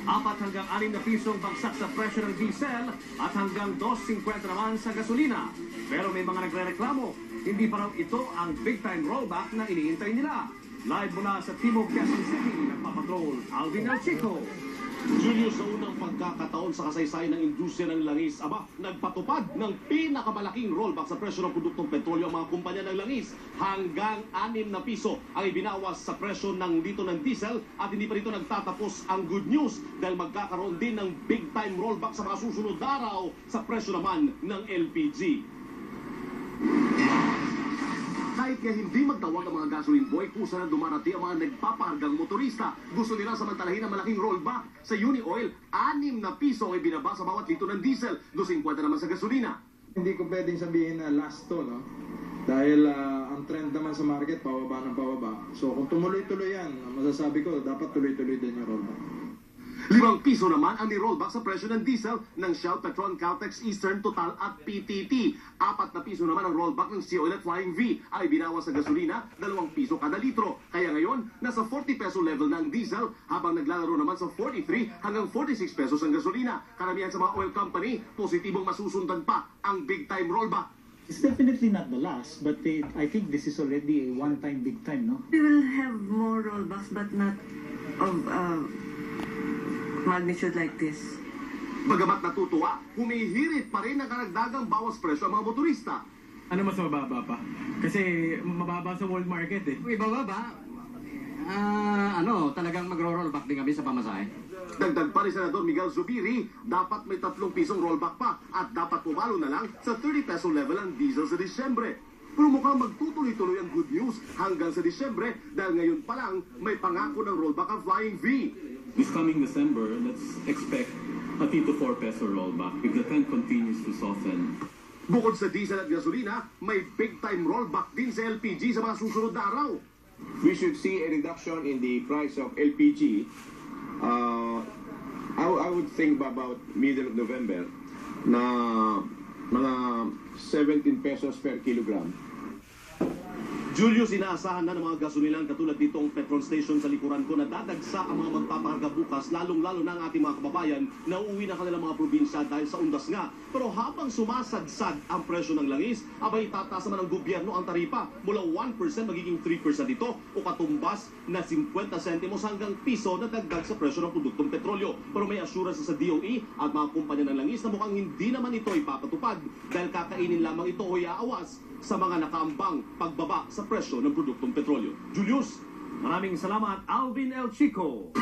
4 hanggang 6 na pisong bagsak sa presyo ng diesel at hanggang 2.50 naman sa gasolina. Pero may mga nagre-reklamo, hindi pa raw ito ang big-time rollback na iniintay nila. Live mula sa Timog, Quezon City, nagpapatrol Alvin El Chico. Julius, sa unang pagkakataon sa kasaysayan ng industriya ng langis, nagpatupad ng pinakamalaking rollback sa presyo ng produktong petrolyo ang mga kumpanya ng langis. Hanggang 6 na piso ang ibinawas sa presyo ng litro ng diesel at hindi pa rito nagtatapos ang good news dahil magkakaroon din ng big time rollback sa mga susunod na araw sa presyo naman ng LPG. Kahit nga hindi magtawag ang mga gasoline boy, kusa na dumarati ang mga nagpapahargang motorista. Gusto nila samantalahin ang malaking rollback. Sa Uni Oil, 6 na piso ang ibinaba sa bawat litro ng diesel, 2.50 naman sa gasolina. Hindi ko pwedeng sabihin na last to, no? Dahil ang trend naman sa market, pababa ng pababa. So kung tumuloy-tuloy yan, masasabi ko, dapat tuloy-tuloy din yung rollback. 5 piso naman ang ni-rollback sa presyo ng diesel ng Shell, Petron, Caltex, Eastern, Total at PTT. 4 na piso naman ang rollback ng Sea Oil at Flying V ay binawas sa gasolina, 2 piso kada litro. Kaya ngayon, nasa 40 peso level na ang diesel habang naglalaro naman sa 43 hanggang 46 pesos ang gasolina. Karamihan sa mga oil company, positibong masusundan pa ang big time rollback. It's definitely not the last, but I think this is already a one-time big time, no? We will have more rollbacks, but not of magnitude like this. Bagamat natutuwa, humihirit pa rin ang karagdagang bawas presyo ang mga motorista. Ano mas mababa pa? Kasi mababa sa world market eh. Ibababa, talagang magro-rollback din kami sa pamasahe. Dagdag pa rin Senador Miguel Zubiri, dapat may 3 pisong rollback pa at dapat pumalo na lang sa 30 peso level ang diesel sa Disyembre. Pero mukhang magtutuloy-tuloy ang good news hanggang sa Disyembre dahil ngayon pa lang may pangako ng rollback ang Flying V. This coming December, let's expect a 3 to 4 peso rollback if the trend continues to soften. Bukod sa diesel at gasolina, may big-time rollback din sa LPG sa mga susunod na araw. We should see a reduction in the price of LPG. I would think about middle of November na mga 17 pesos per kilogram. Julius, inaasahan na ng mga gasolinan katulad ditong petrol station sa likuran ko na dadagsa ang mga magpapaharga bukas, lalong-lalo na ang ating mga kababayan na uuwi na kanilang mga probinsya dahil sa undas nga. Pero habang sumasadsad ang presyo ng langis, abay tataas naman ng gobyerno ang taripa. Mula 1% magiging 3% ito o katumbas na 50 sentimos hanggang piso na dagdag sa presyo ng produktong petrolyo. Pero may assurance sa DOE at mga kumpanya ng langis na mukhang hindi naman ito ipapatupad dahil kakainin lamang ito o iaawas sa mga nakaambang pagbaba sa presyo ng produktong petrolyo. Julius, Maraming salamat, Alvin El Chico.